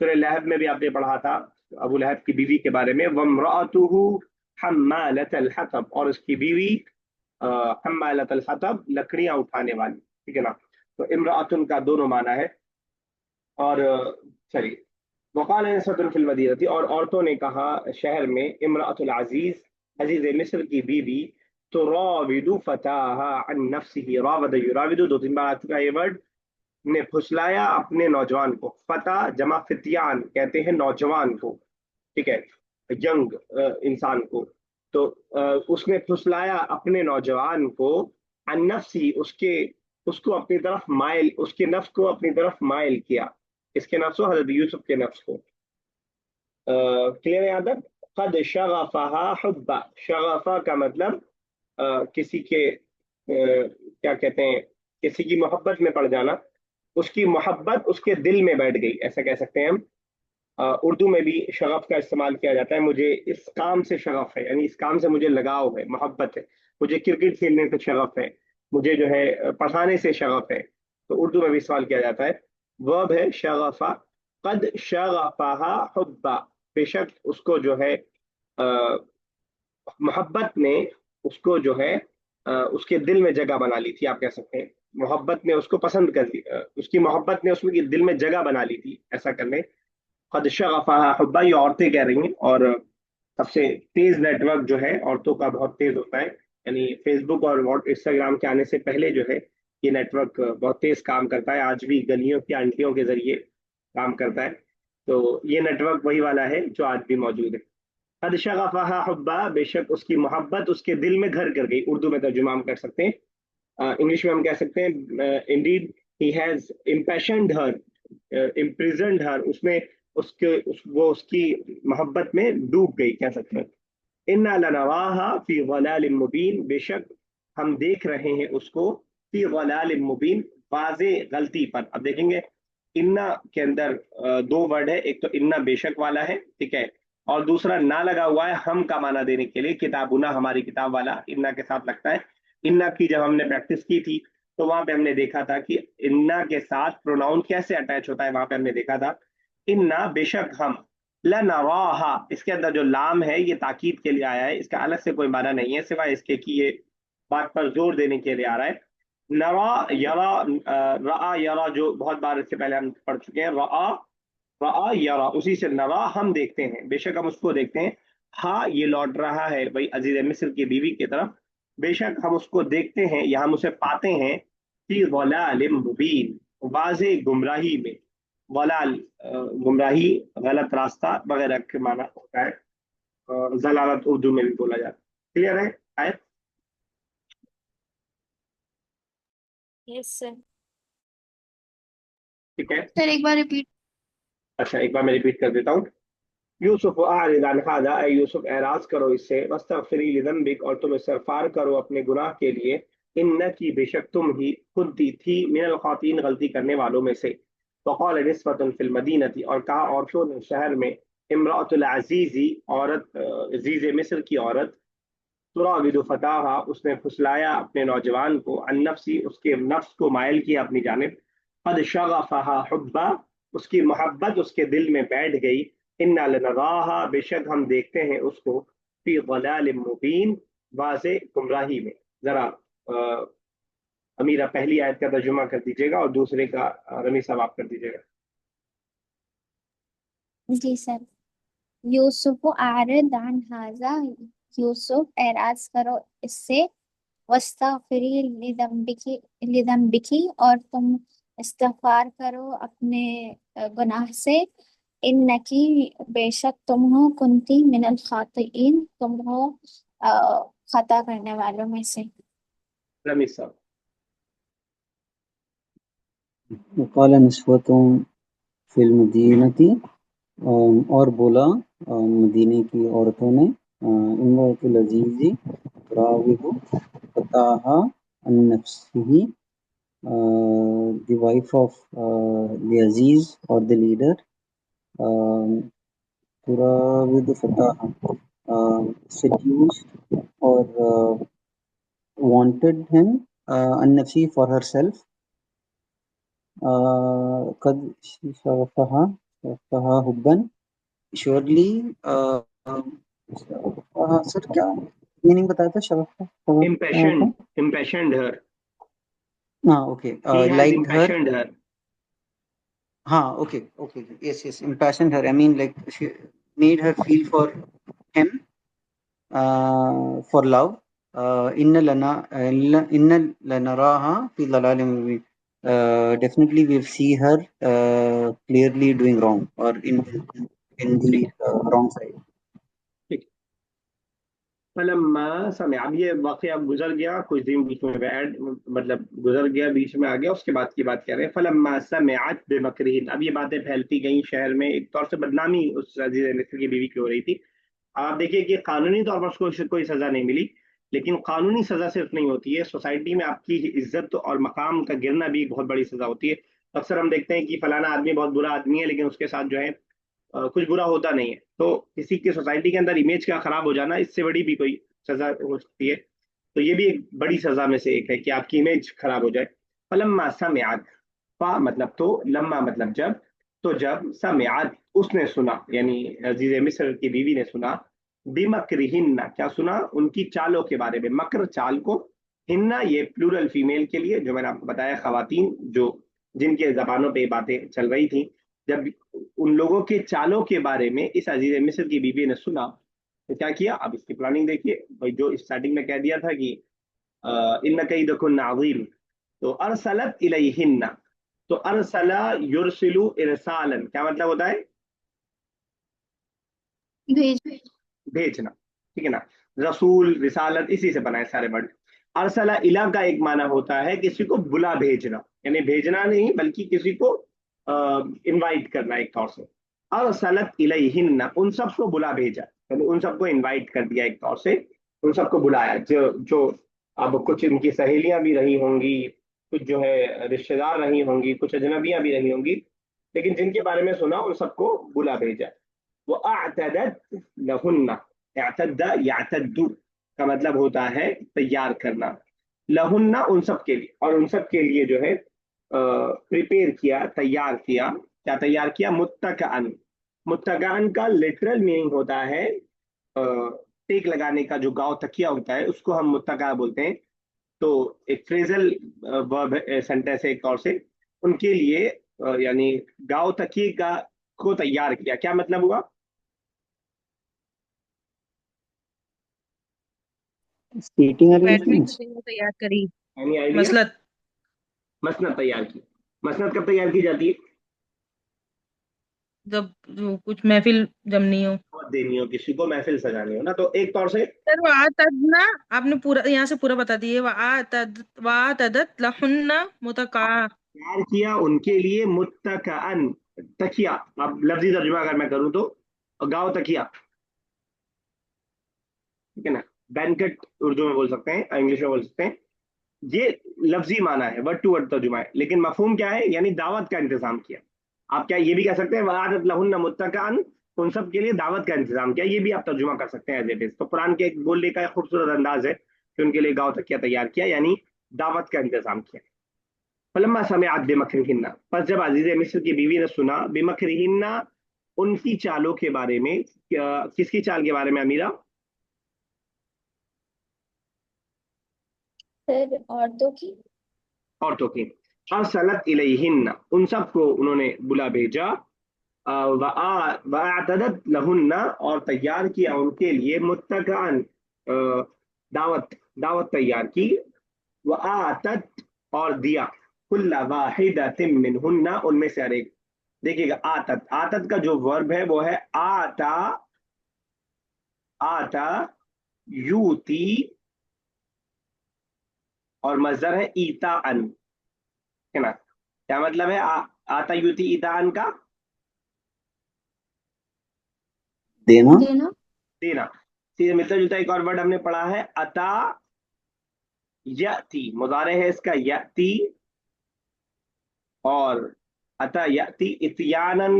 سورہ لہب میں بھی آپ نے پڑھا تھا ابو لہب کی بیوی کے بارے میں، وامرأتہ حمالۃ الحطب، اور اس کی بیوی حمالۃ الحطب، لکڑیاں اٹھانے والی، ٹھیک ہے نا؟ تو امراۃن کا دونوں معنی ہے۔ اور چلیے، وقال نسوۃ فی المدینہ، اور عورتوں نے کہا شہر میں، امراۃ العزیز، عزیز مصر کی بیوی، تراود فتاها عن نفسه، راود یراود، دو تین بار آ چکا ہے یہ ورڈ، نے پھسلایا اپنے نوجوان کو، فتح جمع فتیان کہتے ہیں نوجوان کو، ٹھیک ہے، ینگ انسان کو، تو اس نے پھسلایا اپنے نوجوان کو، عن نفسی، اس کو اپنی طرف مائل، اس کے نفس کو اپنی طرف مائل کیا، اس کے نفس کو، حضرت یوسف کے نفس کو، کلیئر یہاں تک؟ قد شغفها حبا، شغفہ کا مطلب کسی کے کیا کہتے ہیں، کسی کی محبت میں پڑ جانا، اس کی محبت اس کے دل میں بیٹھ گئی، ایسا کہہ سکتے ہیں ہم۔ اردو میں بھی شغف کا استعمال کیا جاتا ہے، مجھے اس کام سے شغف ہے، یعنی اس کام سے مجھے لگاؤ ہے، محبت ہے، مجھے کرکٹ کھیلنے سے شغف ہے، مجھے جو ہے پڑھانے سے شغف ہے، تو اردو میں بھی استعمال کیا جاتا ہے۔ ورب ہے شغفہ، قد شغفہا حبا، بے شک اس کو جو ہے محبت نے اس کو جو ہے اس کے دل میں جگہ بنا لی تھی، آپ کہہ سکتے ہیں محبت نے اس کو پسند کر لی، اس کی محبت نے اس کے دل میں جگہ بنا لی تھی ایسا کرنے۔ قد شغفها حبا، یہ عورتیں کہہ رہی ہیں، اور سب سے تیز نیٹ ورک جو ہے عورتوں کا بہت تیز ہوتا ہے، یعنی فیس بک اور انسٹاگرام کے آنے سے پہلے جو ہے یہ نیٹ ورک بہت تیز کام کرتا ہے، آج بھی گلیوں کی آنٹیوں کے ذریعے کام کرتا ہے، تو یہ نیٹ ورک وہی والا ہے جو آج بھی موجود ہے۔ قد شغفها حبا، بے شک اس کی محبت اس کے دل میں گھر کر گئی، اردو میں ترجمہ ہم کر سکتے ہیں، انگلش میں ہم کہہ سکتے ہیں انڈیڈ ہی ہیز امپیشنڈ ہر، امپریزنڈ ہر، اس میں وہ اس کی محبت میں ڈوب گئی کہہ سکتے ہیں۔ انا لنراہا فی ضلال مبین، بے شک ہم دیکھ رہے ہیں اس کو، فی ضلال مبین، واضح غلطی پر۔ اب دیکھیں گے انا کے اندر دو ورڈ ہے، ایک تو انا بے شک والا ہے، ٹھیک ہے، اور دوسرا نہ لگا ہوا ہے ہم کا معنی دینے کے لیے، کتابنا ہماری کتاب والا انا کے ساتھ لگتا ہے۔ انا کی جب ہم نے پریکٹس کی تھی تو وہاں پہ ہم نے دیکھا تھا کہ انا کے ساتھ پروناؤن کیسے اٹیچ ہوتا ہے، وہاں پہ ہم نے دیکھا تھا انا بے شک ہم، لنراہا، اس کے اندر جو لام ہے یہ تاکید کے لیے آیا ہے، اس کا الگ سے کوئی معنی نہیں ہے سوائے اس کے کہ یہ بات پر زور دینے کے لیے آ رہا ہے۔ نرا یرا، رآ یرا جو بہت بار اس سے پہلے ہم پڑھ چکے ہیں، رآ، رآ یرا، اسی سے نرا ہم دیکھتے ہیں، بے شک ہم اس کو دیکھتے ہیں، ہاں یہ لوٹ رہا ہے بھائی عزیز مصر کی بیوی کی طرف، بے شک ہم اس کو دیکھتے ہیں یا ہم اسے پاتے ہیں، فی ضلال مبین، واضح گمراہی میں، ضلال گمراہی، غلط راستہ وغیرہ کے معنی ہوتا ہے، ضلالت اردو میں بھی بولا جاتا ہے، کلیئر ہے آیت؟ یس سر۔ ٹھیک ہے، سر ایک بار ریپیٹ۔ اچھا ایک بار میں ریپیٹ کر دیتا ہوں۔ یوسف اعرض عن هذا، اے یوسف اعراض کرو اس سے، واستغفری لذنبک، اور تم استغفار کرو اپنے گناہ کے لیے، انکی بے شک تم ہی کنتی تھی من الخاطئین، غلطی کرنے والوں میں سے۔ وقال نسوۃ فی المدینہ، اور کہا عورتوں نے شہر میں، امرأۃ العزیزی، عورت عزیز مصر کی عورت، تراود فتاحا، اس نے پھسلایا اپنے نوجوان کو، عن نفسی، اس کے نفس کو مائل کیا اپنی جانب، قد شغفہا حبا، اس کی محبت اس کے دل میں بیٹھ گئی، انا لنراہا، بے شک ہم دیکھتے ہیں اس کو، فی ضلال مبین، واضح گمراہی میں۔ ذرا امیرہ پہلی آیت کا ترجمہ کر دیجیے گا اور دوسرے کا رمی صاحب آپ کر دیجیے گا۔ جی سر۔ یوسف اعرض عن ھذا، یوسف اعراض کرو اس سے، واستغفری لذنبکی، اور تم استغفار کرو اپنے گناہ سے، انکی بے شک تم ہو، کنتی من الخاطئین، تم ہو خطا کرنے والوں میں سے۔ رمی صاحب۔ وقال نسوة فی المدینة، اور بولا مدینے کی عورتوں نے، امرأۃ العزیز تراود فتاها عن نفسه، the wife of the Aziz or the leader، تراود فتاها seduced or wanted him، عن نفسه for herself، قد شغفها شغفها حبا surely سر کیا میننگ بتایا تھا شغف کا؟ شغف کیا ہوتا ہے؟ impassioned her. ہاں okay He has like Hare impassioned her. ہاں okay okay yes yes impassioned her I mean like she made her feel for him for love إن لنراها في ضلال مبين definitely we see her clearly doing wrong or in the ٹھیک wrong side. ٹھیک. فلما سمع، اب یہ واقعہ گزر گیا، کچھ دن بیچ میں ایڈ مطلب گزر گیا، بیچ میں آ گیا، اس کے بعد کی بات کر رہے ہیں. فلما سمعت بمکرہن، اب یہ باتیں پھیلتی گئیں شہر میں، ایک طور سے بدنامی اس عزیز مصر کی بیوی کی ہو رہی تھی. آپ دیکھیے کہ قانونی طور پر اس کو کوئی سزا نہیں ملی، لیکن قانونی سزا صرف نہیں ہوتی ہے، سوسائٹی میں آپ کی عزت اور مقام کا گرنا بھی ایک بہت بڑی سزا ہوتی ہے. اکثر ہم دیکھتے ہیں کہ فلانا آدمی بہت برا آدمی ہے، لیکن اس کے ساتھ جو ہے کچھ برا ہوتا نہیں ہے، تو کسی کی سوسائٹی کے اندر امیج کا خراب ہو جانا، اس سے بڑی بھی کوئی سزا ہو سکتی ہے. تو یہ بھی ایک بڑی سزا میں سے ایک ہے کہ آپ کی امیج خراب ہو جائے. فلما سمعت، فا مطلب تو، لما مطلب جب، تو جب سمعت اس نے سنا، یعنی عزیز مصر کی بیوی نے سنا، بمکرہن کیا سنا، ان کی چالوں کے بارے میں، مکر چال کو، ہننا یہ پلورل فیمیل کے لیے، جو میں نے آپ کو بتایا خواتین جو جن کے زبانوں پہ یہ باتیں چل رہی تھیں، جب ان لوگوں کے چالوں کے بارے میں اس عزیز مصر کی بیوی نے سنا تو کیا کیا. اب اس کی پلاننگ دیکھیے بھائی، جو اسٹارٹنگ میں کہہ دیا تھا کہ ان کیدکن عظیم، تو ارسلت الیہن، تو ارسلا یرسلو ارسالا کیا مطلب ہوتا ہے؟ بھیج بھیجنا، ٹھیک ہے نا. رسول رسالت اسی سے بنا ہے سارے ورڈ. ارسلہ الہ کا ایک معنی ہوتا ہے کسی کو بلا بھیجنا، یعنی بھیجنا نہیں بلکہ کسی کو انوائٹ کرنا ایک طور سے. ارسلت الیہن، ان سب کو بلا بھیجا، یعنی ان سب کو انوائٹ کر دیا ایک طور سے، ان سب کو بلایا، جو اب کچھ ان کی سہیلیاں بھی رہی ہوں گی، کچھ جو ہے رشتے دار رہی ہوں گی، کچھ اجنبیاں بھی رہی ہوں گی، لیکن جن کے بارے میں سنا ان سب کو بلا بھیجا. وَأَعْتَدَتْ لَهُنَّ، اعتد یعتد کا مطلب ہوتا ہے تیار کرنا، لہن ان سب کے لیے، اور ان سب کے لیے جو ہے پریپیئر کیا، تیار کیا. کیا تیار کیا؟ متکئن. متکئن کا لٹرل میننگ ہوتا ہے ٹیک لگانے کا، جو گاؤ تکیا ہوتا ہے اس کو ہم متکا بولتے ہیں. تو ایک فریزل ورب سینٹینس ہے ایک طور سے، ان کے لیے یعنی گاؤ تکیے کا کو تیار کیا، کیا مطلب ہوا؟ seating بیٹھنے کی arrangements. جگہ تیار کری. Any idea? مسلط. مسند تیار کی. مسند کب تیار کی جاتی ہے؟ جب جو کچھ محفل جمنی ہو. دعوت دینی ہو کسی کو، محفل سجانی ہو نا، تو ایک طور سے سر وَآتَدْنَا آپ نے پورا یہاں سے پورا بتا دیے. وَآتَدَتْ لَهُنَّ مُتَكَأً. تیار کیا ان کے لیے متکئن، تکیا. اب لفظی ترجمہ اگر میں کروں تو گاؤ تکیا، ٹھیک ہے نا. بینکٹ اردو میں بول سکتے ہیں، انگلش میں بول سکتے ہیں. یہ لفظی معنی ہے، ورڈ ٹو ورڈ ترجمہ ہے، لیکن مفہوم کیا ہے؟ یعنی دعوت کا انتظام کیا. آپ کیا یہ بھی کہہ سکتے ہیں وَأَعْتَدْ لَهُنَّ مُتَّكَأً، ان سب کے لیے دعوت کا انتظام کیا، یہ بھی آپ ترجمہ کر سکتے ہیں ایز اٹ از. تو قرآن کے ایک بولنے کا ایک خوبصورت انداز ہے کہ ان کے لیے گاؤ تکیا تیار کیا، یعنی دعوت کا انتظام کیا. فلما سمعت بمکرہن، پس جب عزیز مصر کی بیوی نے سنا، بمکرہن ان کی چالوں کے بارے میں. کس کی چال کے بارے میں امیرہ؟ پھر عورتوں کی. عورتوں کی. ارسلت الیہن ان سب کو انہوں نے بلا بھیجا، وَأَعْتَدَتْ لَهُنَّ اور تیار کیا ان کے لیے، متکئن دعوت تیار کی. وَآتَتْ اور دیا، كُلَّ وَاحِدَةٍ مِّنْهُنَّ ان میں سے ہر ایک. دیکھیے گا آتت، آتت کا جو ورب ہے وہ ہے آتا، آتا یوتی، اور مصدر ہے ایتا ان، ہے نا. کیا مطلب ہے آتا یوتی ایتا ان کا؟ دینا. دینا. دینا. سیدھے ملتا جلتا ایک اور ورڈ ہم نے پڑھا ہے اتا یاتی، مضارع ہے اس کا یاتی، اور اتا یاتی اتیانن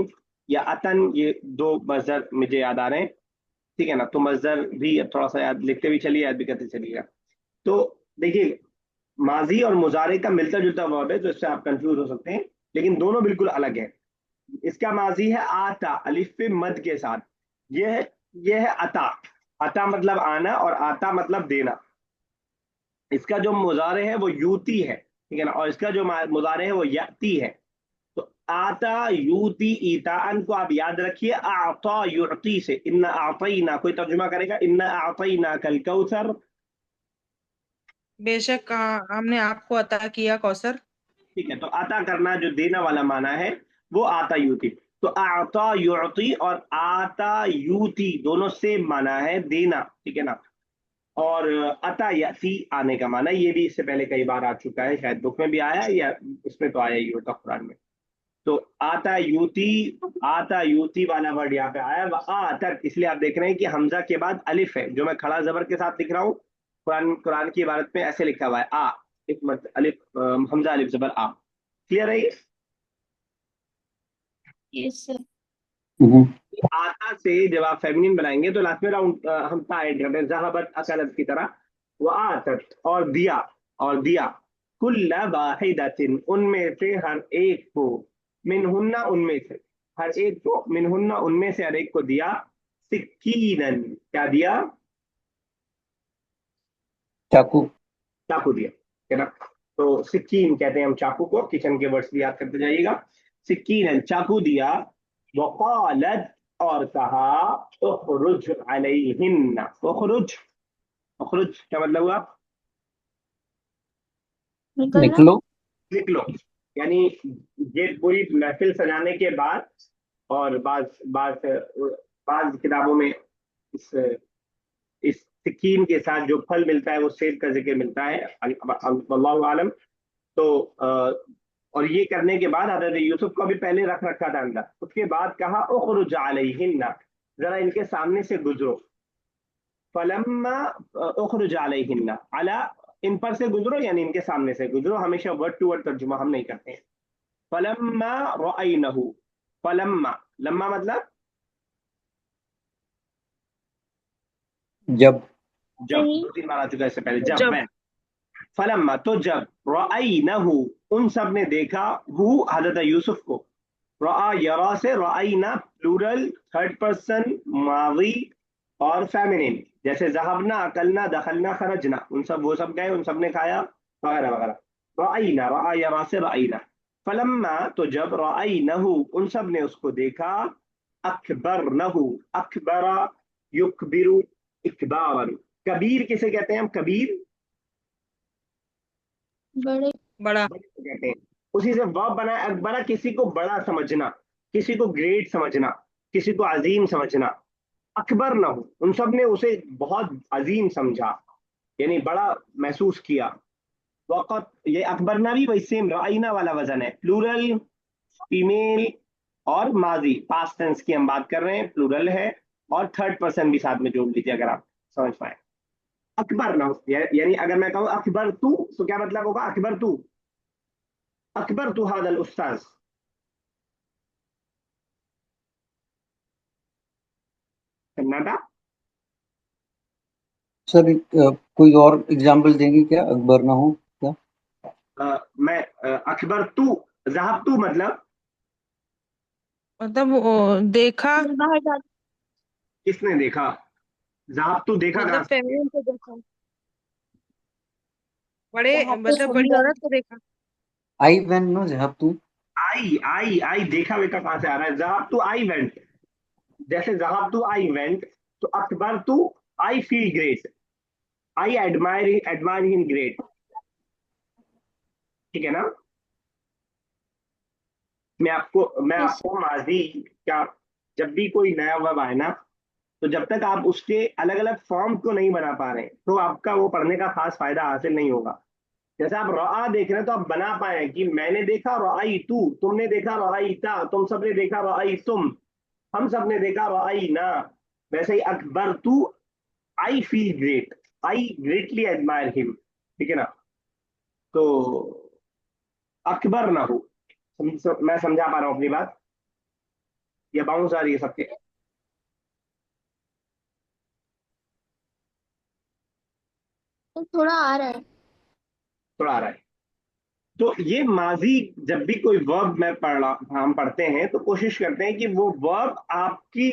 یا اتن، یہ دو مصدر مجھے یاد آ رہے ہیں، ٹھیک ہے نا. تو مصدر بھی اب تھوڑا سا یاد لکھتے بھی چلیے، یاد بھی کرتے چلیے گا. تو دیکھیے ماضی اور مضارع کا ملتا جلتا ورب ہے، تو اس سے آپ کنفیوز ہو سکتے ہیں، لیکن دونوں بالکل الگ ہیں. اس کا ماضی ہے آتا الف پہ مد کے ساتھ. یہ ہے عطا. عطا مطلب آنا اور آتا مطلب دینا. اس کا جو مضارع ہے وہ یوتی ہے, ٹھیک ہے نا, اور اس کا جو مضارع ہے وہ یاتی ہے. تو آتا یوتی ایتا ان کو آپ یاد رکھیے اعطا یعطی سے. انا اعطینا, کوئی ترجمہ کرے گا, انا اعطینا کل کوثر. بے شک ہم نے آپ کو عطا کیا کوثر. ٹھیک ہے, تو عطا کرنا جو دینا والا معنی ہے وہ آتا یوتی. تو اعطا یعطی اور آتا یوتی دونوں سیم معنی ہے, دینا, ٹھیک ہے نا. اور عطا یاتی آنے کا معنی, یہ بھی اس سے پہلے کئی بار آ چکا ہے, شاید بک میں بھی آیا ہے یا اس میں تو آیا ہی ہوتا قرآن میں. تو آتا یوتی والا ورڈ یہاں پہ آیا ہے. آتت, اس لیے آپ دیکھ رہے ہیں کہ حمزہ کے بعد الف ہے, جو میں کھڑا زبر کے ساتھ لکھ رہا ہوں. قرآن کی عبارت میں ایسے لکھا ہوا ہے آ, الف حمزہ الف زبر آ. کلیئر ہے یہ؟ Yes sir. آتا سے جب آپ فیمنین بنائیں گے تو لاسٹ میں راؤنڈ ہم تا ایڈ کرتے ہیں, ذہبت اکلت کی طرح. وہ آتت, اور دیا کل واحدۃ, ان میں سے ہر ایک کو, منہن ان میں سے, ہر ایک کو, منہن ان میں سے ہر ایک کو دیا, سکینن, کیا دیا؟ چاقو. چاقو دیا, ہے نا. تو سکین کہتے ہیں ہم چاقو کو, کچن کے ورڈز بھی یاد کرتے جائیے گا. سکینن, چاقو دیا. وقالت, اور کہا, اخرج علیہن. اخرج, اخرج کیا مطلب ہوا؟ نکلنا. نکلو. نکلو. یعنی یہ پوری محفل سجانے کے بعد, اور بعض بعض بعض کتابوں میں اس اس سکین کے ساتھ جو پھل ملتا ہے وہ سیب کا ذکر ملتا ہے, اللہ عالم. تو اور یہ کرنے کے بعد حضرت یوسف کو بھی پہلے رکھ رکھا تھا اندر, اس کے بعد کہا اخرج علیہن, ذرا ان کے سامنے سے گزرو. فلما اخرج علیہن, علی ان پر سے گزرو یعنی ان کے سامنے سے گزرو, ہمیشہ ورڈ ٹو ورڈ ترجمہ ہم نہیں کرتے ہیں. فلما رأینہ, فلما, لما مطلب جب. جب, صحیح. 2 3 بار آ چکا ہے اس سے پہلے, جب جب میں. فلما, تو جب, رأینہ, ان سب نے دیکھا, وہ حضرت یوسف کو. رآ یرا سے رأینا پلورل تھرڈ پرسن ماضی اور فیمنین, جیسے ذهبنا اکلنا دخلنا خرجنا, ان سب وہ سب گئے, ان سب نے کھایا وغیرہ وغیرہ. رأینا, رآ یرا سے رأینا. فلما, تو جب, رأینہ, ان سب نے اس کو دیکھا, اکبرنہ, اکبر یکبر اکبارا. کبیر کسے کہتے ہیں ہم؟ کبیر بڑے. بڑا. بڑے کو کہتے ہیں. اسی سے ورب بنا ہے اکبرا, کسی کو بڑا سمجھنا, کسی کو گریٹ سمجھنا, کسی کو عظیم سمجھنا. اکبر نہ ہو, ان سب نے اسے بہت عظیم سمجھا, یعنی بڑا محسوس کیا. وقت, یہ اکبرنا بھی وہی سیم رائنا والا وزن ہے, پلورل فیمیل اور ماضی پاسٹ ٹینس کی ہم بات کر رہے ہیں, پلورل ہے, اور تھرڈ پرسن بھی ساتھ میں جوڑ لیجیے اگر آپ سمجھ پائے. اکبر نہ ہو, یعنی اگر میں کہوں اکبر تو کیا مطلب ہوگا؟ اکبر تو, اکبر تو هذا الاستاذ. سناٹا. سر کوئی اور اگزامپل دیں گے کیا, اکبر نہ ہو کیا؟ میں اکبر تو, ذهب تو مطلب مطلب دیکھا, باہر جا. کس نے دیکھا؟ ذهب تو دیکھا کہاں مطلب سے؟ فیمنین کو دیکھا, بڑے وہاں پہ مطلب بڑی سندر. عورت کو دیکھا. آئی وین نو ذهب تو. آئی دیکھا ویکا کہاں سے آ رہا ہے؟ ذهب تو آئی وینٹ, جیسے ذهب تو آئی وینٹ, تو اکبر تو آئی فیل گریٹ, آئی ایڈمائر ہم گریٹ, ٹھیک ہے نا. میں آپ کو ماضی کیا, جب بھی کوئی نیا ورب آئے نا, تو جب تک آپ اس کے الگ الگ فارم کو نہیں بنا پا رہے تو آپ کا وہ پڑھنے کا خاص فائدہ حاصل نہیں ہوگا. جیسے آپ رآ دیکھ رہے ہیں تو آپ بنا پائیں کہ میں نے دیکھا رآئی تو, تم نے دیکھا رآئی تا, تم سب نے دیکھا رآئی تم, ہم سب نے دیکھا رآئی نا. ویسے ہی اکبر تو آئی فیل گریٹ, آئی گریٹلی ایڈمائر ہم, ٹھیک ہے نا. تو اکبر نہ ہو, میں سمجھا پا رہا ہوں اپنی بات, یا باؤنس آ رہی ہے سب کے؟ تو تھوڑا آ رہا ہے. تھوڑا آ رہا ہے. تو یہ ماضی جب بھی کوئی ورب میں ہم پڑھتے ہیں تو کوشش کرتے ہیں کہ وہ ورب آپ کی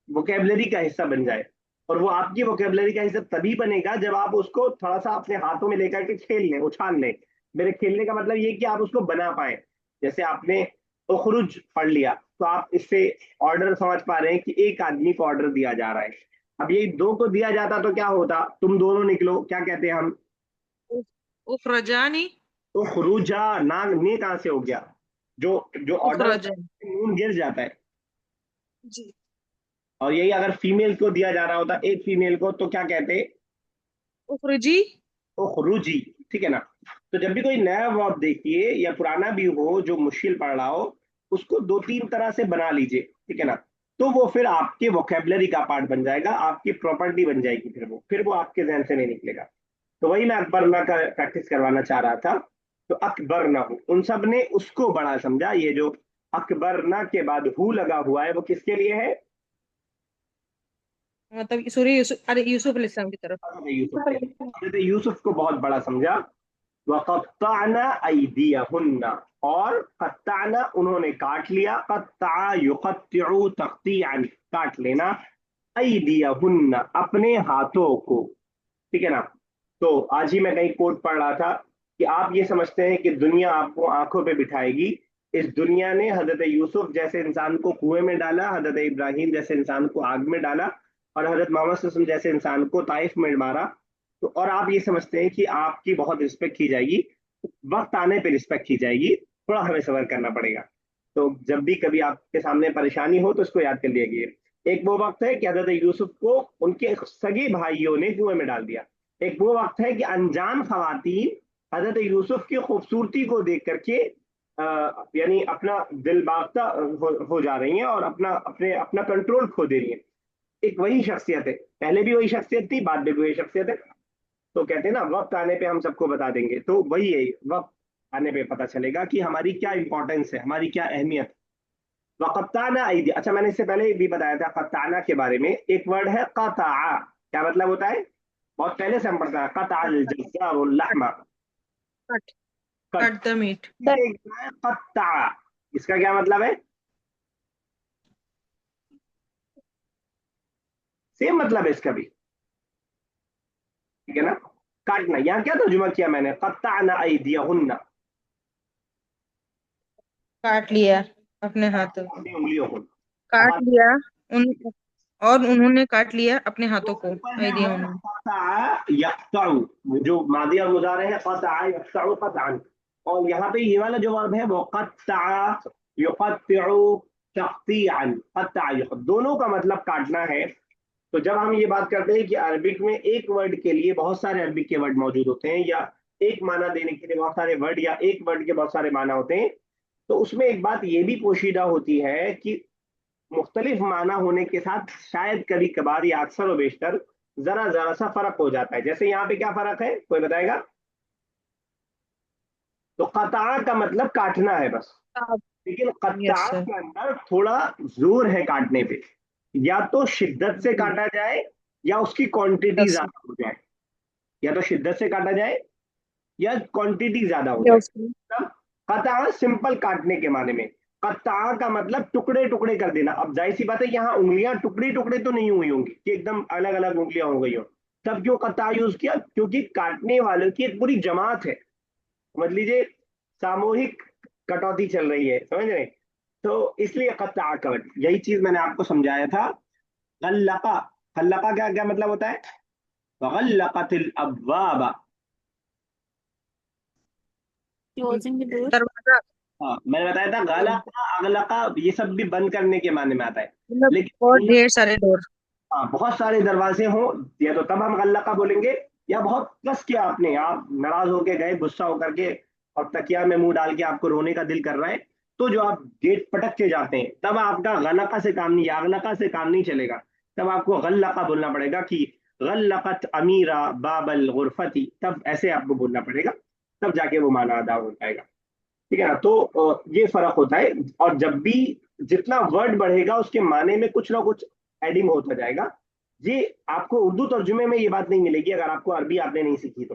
ووکیبلری کا حصہ بن جائے. اور وہ آپ کی ووکیبلری کا حصہ تبھی بنے گا جب آپ اس کو تھوڑا سا اپنے ہاتھوں میں لے کر کے کھیل لیں, اچھال لیں. میرے کھیلنے کا مطلب یہ کہ آپ اس کو بنا پائیں. جیسے آپ نے اخرج پڑھ لیا تو آپ اس سے آرڈر سمجھ پا رہے ہیں کہ ایک آدمی کو آرڈر دیا جا رہا ہے. اب یہ دو کو دیا جاتا تو کیا ہوتا, تم دونوں نکلو, کیا کہتے ہیں ہم؟ اخرجانی. تو خروجا نے کہاں سے ہو گیا؟ جو جو آرڈر اخرجانی. نون گر جاتا ہے. جی. اور یہی اگر فیمیل کو دیا جا رہا ہوتا, ایک فیمیل کو, تو کیا کہتے؟ اخرجی. تو خروجی. ٹھیک ہے نا. تو جب بھی کوئی نیا ورب دیکھیے یا پرانا بھی ہو جو مشکل پڑ رہا ہو, اس کو دو تین طرح سے بنا لیجئے. ٹھیک ہے نا. تو وہ پھر آپ کے ووکیبلری کا پارٹ بن جائے گا, آپ کی پراپرٹی بن جائے گی. پھر وہ آپ کے ذہن سے نہیں نکلے گا. تو وہی میں اکبرنا کا پریکٹس کروانا چاہ رہا تھا. تو اکبرنا ہو, ان سب نے اس کو بڑا سمجھا. یہ جو اکبرنا کے بعد ہو لگا ہوا ہے وہ کس کے لیے ہے؟ مطلب سورہ یوسف, ارے یوسف علیہ السلام کی طرف. حضرت یوسف کے لیے. حضرت یوسف کو بہت بڑا سمجھا. وقطعنا ایدیہن, اور قطعنا انہوں نے کاٹ لیا. قطع یقطع تقطیعا, کاٹ لینا. ایدیہن اپنے ہاتھوں کو. ٹھیک ہے نا. تو آج ہی میں کہیں کوٹ پڑھ رہا تھا کہ آپ یہ سمجھتے ہیں کہ دنیا آپ کو آنکھوں پہ بٹھائے گی. اس دنیا نے حضرت یوسف جیسے انسان کو کنویں میں ڈالا, حضرت ابراہیم جیسے انسان کو آگ میں ڈالا, اور حضرت محمد صلی اللہ علیہ وسلم جیسے انسان کو طائف میں مارا. تو اور آپ یہ سمجھتے ہیں کہ آپ کی بہت رسپیکٹ کی جائے گی. وقت آنے پہ رسپیکٹ کی جائے گی, تھوڑا ہمیں صبر کرنا پڑے گا. تو جب بھی کبھی آپ کے سامنے پریشانی ہو تو اس کو یاد کر لیجیے. ایک وہ وقت ہے کہ حضرت یوسف کو ان کے سگے بھائیوں نے کنویں میں ڈال دیا. ایک وہ وقت ہے کہ انجان خواتین حضرت یوسف کی خوبصورتی کو دیکھ کر کے یعنی اپنا دل باختہ ہو جا رہی ہیں اور اپنا کنٹرول کھو دے رہی ہیں. ایک وہی شخصیت ہے, پہلے بھی وہی شخصیت تھی, بعد میں بھی وہی شخصیت ہے. تو کہتے ہیں نا وقت آنے پہ ہم سب کو بتا دیں گے. تو وہی ہے, وقت آنے پہ پتا چلے گا کہ ہماری کیا امپورٹنس ہے, ہماری کیا اہمیت. وقتانا ایدی, اچھا میں نے اس سے پہلے بھی بتایا تھا قطعنا کے بارے میں. ایک ورڈ ہے قطع, کیا مطلب ہوتا ہے؟ بہت پہلے سے ہم پڑھتا ہے. قطع الجزار اللحم, کٹ. کٹ دا میٹ. قطع, اس کا کیا مطلب ہے؟ سیم مطلب ہے اس کا بھی. ٹھیک ہے نا. کاٹنا. یہاں کیا ترجمہ کیا میں نے؟ قطعنا ایدیہن, کاٹ لیا اپنے ہاتھوں. اپنی انگلیوں کو. کاٹ لیا ان, اور انہوں نے کاٹ لیا اپنے ہاتھوں کو. ایدیہن. قطع یقطع, جو ماضی اور مضارع ہے قطع یقطع قطعا. اور یہاں پہ یہ والا جو ورب ہے وہ قطع یقطع تقطیعا. قطع دونوں کا مطلب کاٹنا ہے. تو جب ہم یہ بات کرتے ہیں کہ عربک میں ایک ورڈ کے لیے بہت سارے عربک کے ورڈ موجود ہوتے ہیں, یا ایک معنی دینے کے لیے بہت سارے ورڈ, یا ایک ورڈ کے بہت سارے معنی ہوتے ہیں, تو اس میں ایک بات یہ بھی پوشیدہ ہوتی ہے کہ مختلف معنی ہونے کے ساتھ شاید کبھی کبھار یا اکثر و بیشتر ذرا سا فرق ہو جاتا ہے. جیسے یہاں پہ کیا فرق ہے, کوئی بتائے گا؟ تو قطع کا مطلب کاٹنا ہے بس, لیکن قطع یس سر. کے اندر تھوڑا زور ہے کاٹنے پہ. یا تو شدت سے کاٹا جائے یا اس کی کوانٹٹی یس زیادہ ہو جائے. یا تو شدت سے کاٹا جائے یا کوانٹٹی زیادہ ہو سر. جائے. قطع سمپل کاٹنے کے معنی میں. قطع کا مطلب ٹکڑے ٹکڑے کر دینا. اب ظاہر سی بات ہے یہاں انگلیاں ٹکڑے ٹکڑے تو نہیں ہوئی ہوں گی کہ ایک دم الگ الگ انگلیاں ہو گئی ہوں. تب کیوں قطع یوز کیا؟ کیونکہ کاٹنے والوں کی ایک پوری جماعت ہے, سمجھ لیجیے ساموہک کٹوتی چل رہی ہے, سمجھ رہے؟ تو اس لیے قطع کا یہی چیز میں نے آپ کو سمجھایا تھا. غلقہ, غلقہ کیا کیا مطلب ہوتا ہے؟ وغلقت الابواب, closing the door. دروازہ. ہاں میں نے بتایا تھا غلقہ اغلقہ یہ سب بھی بند کرنے کے معنی میں آتا ہے. مطلب لیکن بہت ڈھیر سارے ڈور. ہاں بہت سارے دروازے ہوں یا تو تب ہم غلقہ بولیں گے, یا بہت کس کیا آپ نے, آپ ناراض ہو کے گئے غصہ ہو کر کے اور تکیا میں منہ ڈال کے آپ کو رونے کا دل کر رہا ہے, تو جو آپ گیٹ پٹک کے جاتے ہیں تب آپ کا غلقہ سے کام نہیں, یا اغلقہ سے کام نہیں چلے گا. تب آپ کو غلقہ بولنا پڑے گا کہ غلقت امیرہ باب الغرفتی, تب ایسے آپ کو بولنا پڑے گا, تب جا کے وہ معنی ادا ہو جائے گا. ٹھیک ہے نا. تو یہ فرق ہوتا ہے. اور جب بھی جتنا ورڈ بڑھے گا اس کے معنی میں کچھ نہ کچھ ایڈنگ ہوتا جائے گا. یہ آپ کو اردو ترجمے میں یہ بات نہیں ملے گی اگر آپ کو عربی آپ نے نہیں سیکھی تو.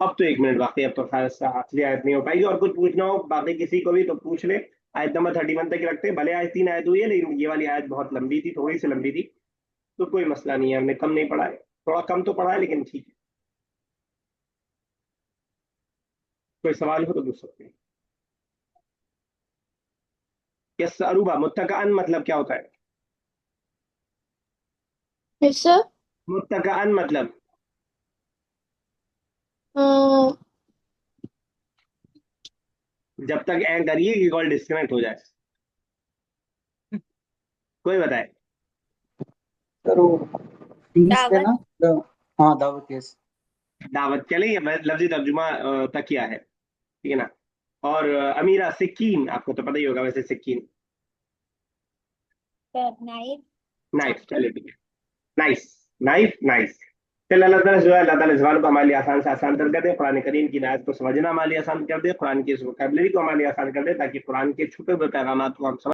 اب تو 1 منٹ باقی, اب تو خاص اصلی آیت نہیں ہو پائے گی. اور کچھ پوچھنا ہو باقی کسی کو بھی تو پوچھ لے. آیت نمبر 31 تک رکھتے ہیں, بھلے آج 3 آیت ہوئی ہے لیکن یہ والی آیت بہت لمبی تھی, تھوڑی سی لمبی تھی, تو کوئی مسئلہ نہیں ہے, ہم نے کم نہیں پڑھا ہے, تھوڑا کم تو پڑھا ہے لیکن ٹھیک ہے. کوئی سوال ہو تو پوچھ سکتے ہیں. یس اروبا, متکئن مطلب کیا ہوتا ہے؟ Yes, sir. متکئن مطلب جب تک این کریے کہ کال ڈسکنیکٹ ہو جائے. کوئی بتائے. سر وہ فیس ہے دعوت. نا. ہاں دعوت یس. دعوت چلیں گے, میں لفظی ترجمہ تک کیا ہے, ٹھیک ہے نا. اور امیرہ, سکین, آپ کو تو پتہ ہی ہوگا ویسے سکین, نائف. نائف, چاقو. چلے ٹھیک ہے, نائس, نائف, نائس. چل اللہ تعالیٰ جو ہے, اللہ تعالیٰ زبان کو ہمارے لیے آسان سے آسان کر دے, قرآن کریم کی آیت کو سمجھنا ہمارے لیے آسان کر دے, قرآن کی اس وکیبلری کو ہمارے لیے آسان کر دے, تاکہ قرآن کے چھپے ہوئے پیغامات کو ہم سمجھ